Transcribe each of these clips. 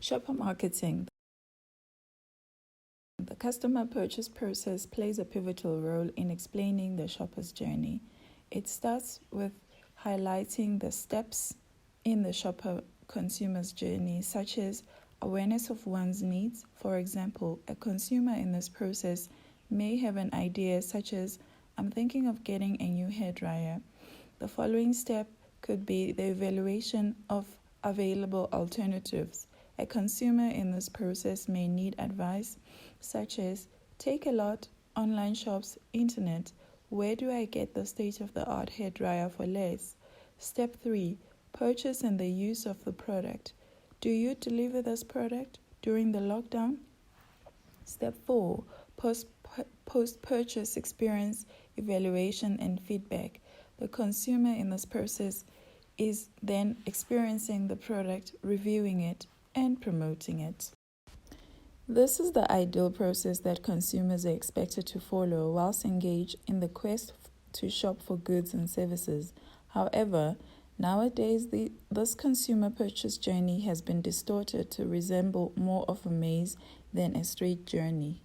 Shopper marketing. The customer purchase process plays a pivotal role in explaining the shopper's journey. It starts with highlighting the steps in the shopper consumer's journey, such as awareness of one's needs. For example, a consumer in this process may have an idea such as, I'm thinking of getting a new hairdryer. The following step could be the evaluation of available alternatives. A consumer in this process may need advice such as, Takealot, online shops, internet. Where do I get the state-of-the-art hairdryer for less? Step 3. Purchase and the use of the product. Do you deliver this product during the lockdown? Step 4. Post-purchase experience, evaluation, and feedback. The consumer in this process is then experiencing the product, reviewing it, and promoting it. This is the ideal process that consumers are expected to follow whilst engaged in the quest to shop for goods and services. However, nowadays this consumer purchase journey has been distorted to resemble more of a maze than a straight journey.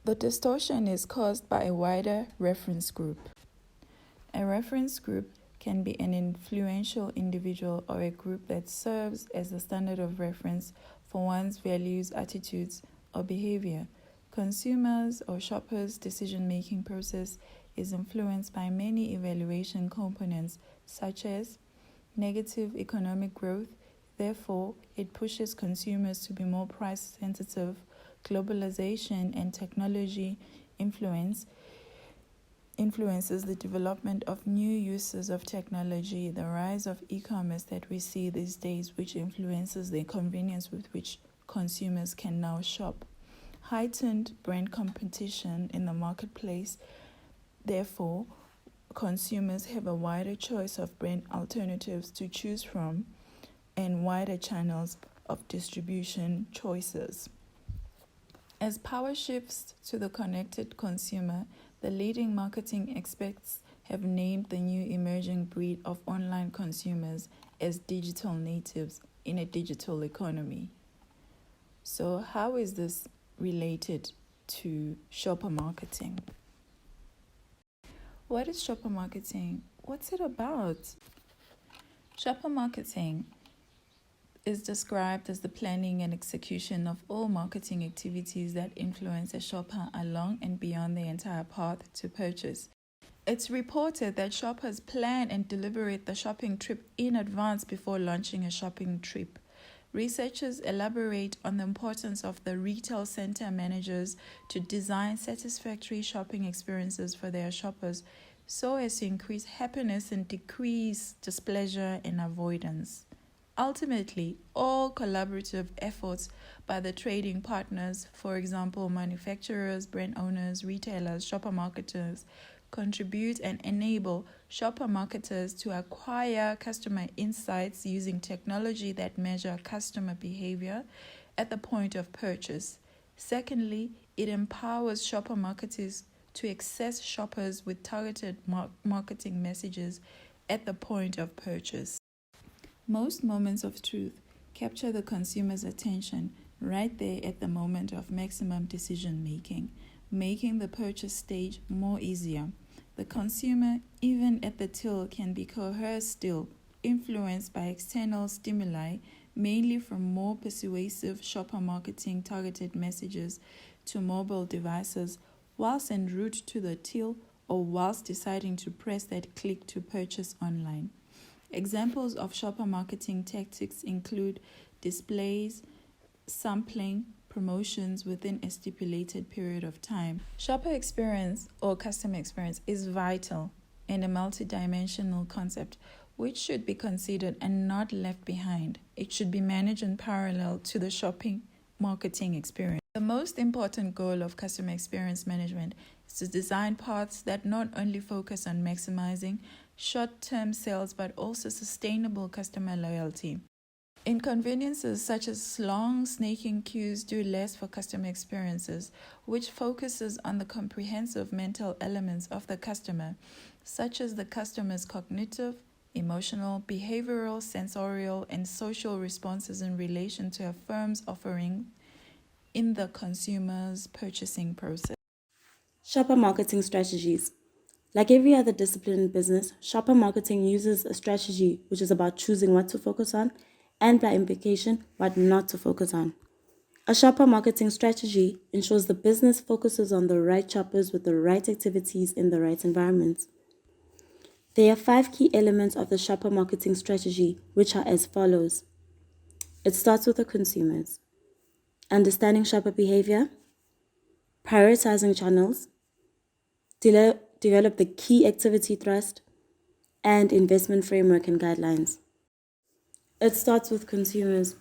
The distortion is caused by a wider reference group. A reference group can be an influential individual or a group that serves as the standard of reference for one's values, attitudes, or behavior. Consumers' or shoppers' decision-making process is influenced by many evaluation components, such as negative economic growth. Therefore, it pushes consumers to be more price-sensitive. Globalization and technology influences the development of new uses of technology, the rise of e-commerce that we see these days, which influences the convenience with which consumers can now shop. Heightened brand competition in the marketplace. Therefore, consumers have a wider choice of brand alternatives to choose from and wider channels of distribution choices. As power shifts to the connected consumer, the leading marketing experts have named the new emerging breed of online consumers as digital natives in a digital economy. So how is this related to shopper marketing? What is shopper marketing? What's it about? Shopper marketing is described as the planning and execution of all marketing activities that influence a shopper along and beyond the entire path to purchase. It's reported that shoppers plan and deliberate the shopping trip in advance before launching a shopping trip. Researchers elaborate on the importance of the retail center managers to design satisfactory shopping experiences for their shoppers so as to increase happiness and decrease displeasure and avoidance. Ultimately, all collaborative efforts by the trading partners, for example, manufacturers, brand owners, retailers, shopper marketers, contribute and enable shopper marketers to acquire customer insights using technology that measure customer behavior at the point of purchase. Secondly, it empowers shopper marketers to access shoppers with targeted marketing messages at the point of purchase. Most moments of truth capture the consumer's attention right there at the moment of maximum decision making, making the purchase stage more easier. The consumer, even at the till, can be coerced still, influenced by external stimuli, mainly from more persuasive shopper marketing targeted messages to mobile devices, whilst en route to the till or whilst deciding to press that click to purchase online. Examples of shopper marketing tactics include displays, sampling, promotions within a stipulated period of time. Shopper experience or customer experience is vital and a multidimensional concept which should be considered and not left behind. It should be managed in parallel to the shopping marketing experience. The most important goal of customer experience management is to design paths that not only focus on maximizing short-term sales but also sustainable customer loyalty. Inconveniences such as long snaking queues do less for customer experiences, which focuses on the comprehensive mental elements of the customer, such as the customer's cognitive, emotional, behavioral, sensorial, and social responses in relation to a firm's offering in the consumer's purchasing process. Shopper marketing strategies. Like every other discipline in business, shopper marketing uses a strategy which is about choosing what to focus on and, by implication, what not to focus on. A shopper marketing strategy ensures the business focuses on the right shoppers with the right activities in the right environments. There are 5 key elements of the shopper marketing strategy, which are as follows. It starts with the consumers: understanding shopper behavior, prioritizing channels, develop the key activity thrust, and investment framework and guidelines. It starts with consumers.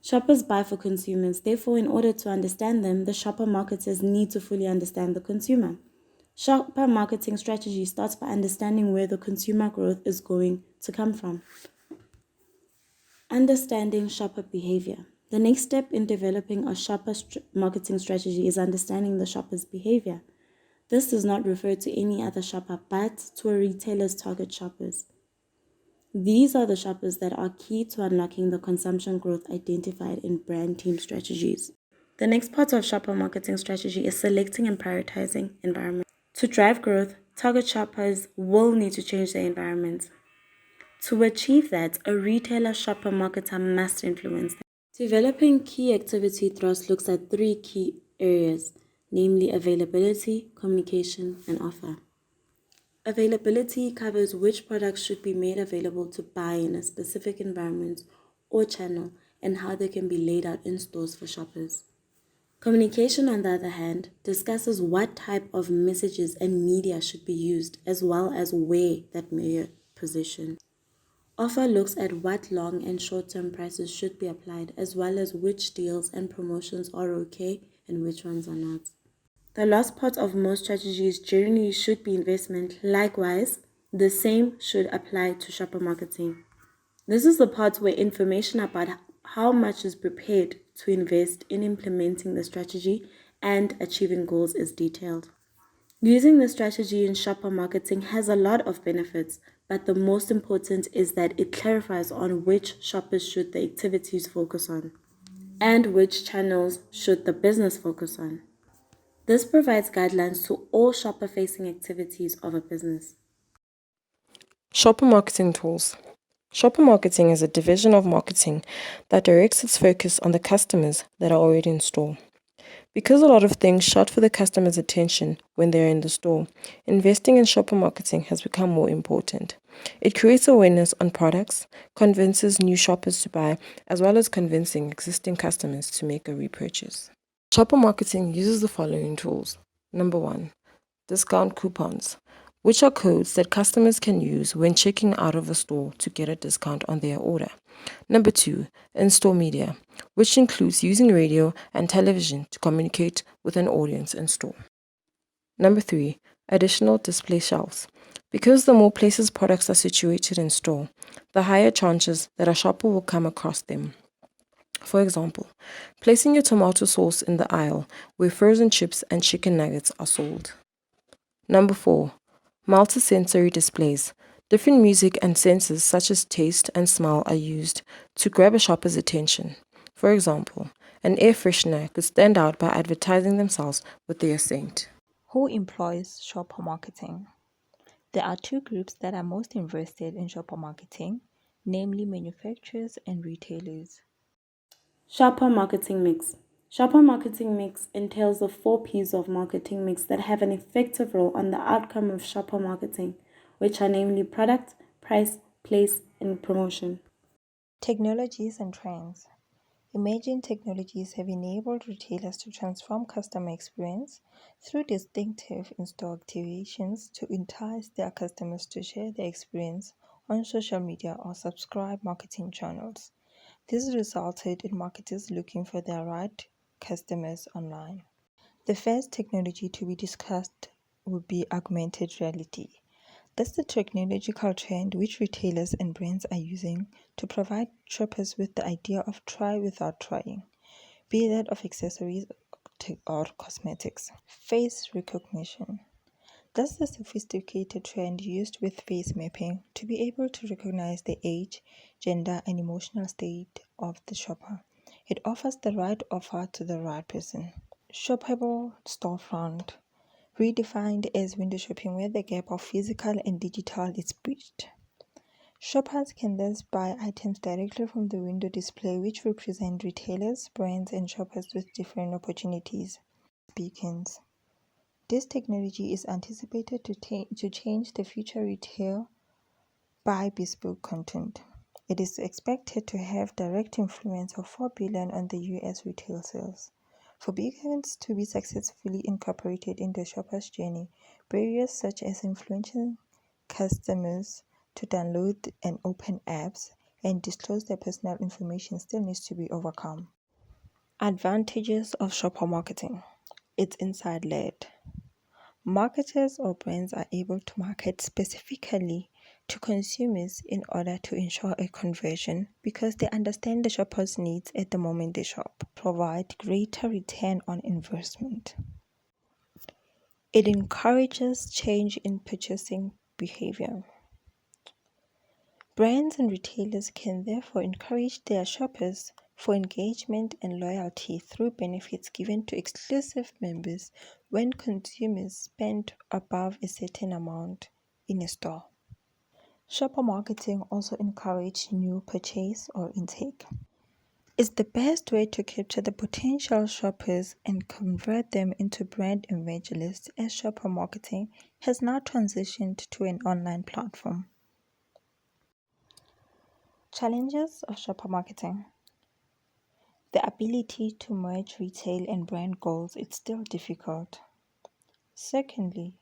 Shoppers buy for consumers. Therefore, in order to understand them, the shopper marketers need to fully understand the consumer. Shopper marketing strategy starts by understanding where the consumer growth is going to come from. Understanding shopper behavior. The next step in developing a shopper marketing strategy is understanding the shopper's behavior. This does not refer to any other shopper but to a retailer's target shoppers. These are the shoppers that are key to unlocking the consumption growth identified in brand team strategies. The next part of shopper marketing strategy is selecting and prioritizing environment. To drive growth, target shoppers will need to change their environment. To achieve that, a retailer shopper marketer must influence them. Developing key activity thrust looks at 3 key areas, namely availability, communication, and offer. Availability covers which products should be made available to buy in a specific environment or channel and how they can be laid out in stores for shoppers. Communication, on the other hand, discusses what type of messages and media should be used, as well as where that may be positioned. Offer looks at what long and short-term prices should be applied, as well as which deals and promotions are okay and which ones are not. The last part of most strategies generally should be investment. Likewise, the same should apply to shopper marketing. This is the part where information about how much is prepared to invest in implementing the strategy and achieving goals is detailed. Using the strategy in shopper marketing has a lot of benefits, but the most important is that it clarifies on which shoppers should the activities focus on and which channels should the business focus on. This provides guidelines to all shopper-facing activities of a business. Shopper marketing tools. Shopper marketing is a division of marketing that directs its focus on the customers that are already in store. Because a lot of things shout for the customer's attention when they're in the store, investing in shopper marketing has become more important. It creates awareness on products, convinces new shoppers to buy, as well as convincing existing customers to make a repurchase. Shopper marketing uses the following tools. Number 1, discount coupons, which are codes that customers can use when checking out of a store to get a discount on their order. Number 2, in-store media, which includes using radio and television to communicate with an audience in store. Number 3, additional display shelves. Because the more places products are situated in store, the higher chances that a shopper will come across them. For example, placing your tomato sauce in the aisle where frozen chips and chicken nuggets are sold. Number 4, multi-sensory displays. Different music and senses such as taste and smell are used to grab a shopper's attention. For example, an air freshener could stand out by advertising themselves with their scent. Who employs shopper marketing? There are 2 groups that are most invested in shopper marketing, namely manufacturers and retailers. Shopper marketing mix. Shopper marketing mix entails the 4 P's of marketing mix that have an effective role on the outcome of shopper marketing, which are namely product, price, place, and promotion. Technologies and trends. Emerging technologies have enabled retailers to transform customer experience through distinctive in-store activations to entice their customers to share their experience on social media or subscribe marketing channels. This resulted in marketers looking for their right customers online. The first technology to be discussed would be augmented reality. That's the technological trend which retailers and brands are using to provide shoppers with the idea of try without trying, be that of accessories or cosmetics. Face recognition. This is a sophisticated trend used with face mapping to be able to recognize the age, gender, and emotional state of the shopper. It offers the right offer to the right person. Shoppable storefront, redefined as window shopping where the gap of physical and digital is bridged. Shoppers can thus buy items directly from the window display, which represent retailers, brands, and shoppers with different opportunities. Beacons. This technology is anticipated to change the future retail by bespoke content. It is expected to have direct influence of $4 billion on the US retail sales. For beacons to be successfully incorporated in the shopper's journey, barriers such as influencing customers to download and open apps and disclose their personal information still needs to be overcome. Advantages of shopper marketing. It's insight-led. Marketers or brands are able to market specifically to consumers in order to ensure a conversion because they understand the shopper's needs at the moment they shop, provide greater return on investment. It encourages change in purchasing behavior. Brands and retailers can therefore encourage their shoppers for engagement and loyalty through benefits given to exclusive members when consumers spend above a certain amount in a store. Shopper marketing also encourages new purchase or intake. It's the best way to capture the potential shoppers and convert them into brand evangelists as shopper marketing has now transitioned to an online platform. Challenges of shopper marketing. The ability to merge retail and brand goals is still difficult. Secondly,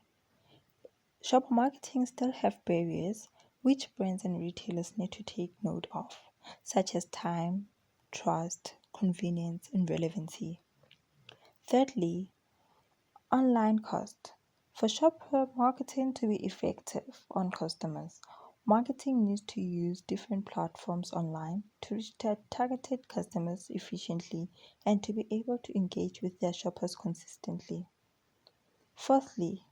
shopper marketing still have barriers which brands and retailers need to take note of, such as time, trust, convenience, and relevancy. Thirdly, online cost. For shopper marketing to be effective on customers, marketing needs to use different platforms online to reach their targeted customers efficiently and to be able to engage with their shoppers consistently. Fourthly,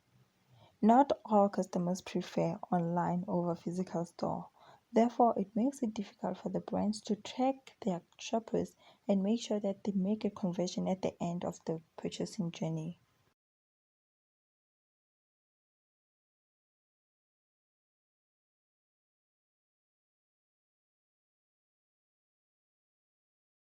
not all customers prefer online over physical store. Therefore, it makes it difficult for the brands to track their shoppers and make sure that they make a conversion at the end of the purchasing journey.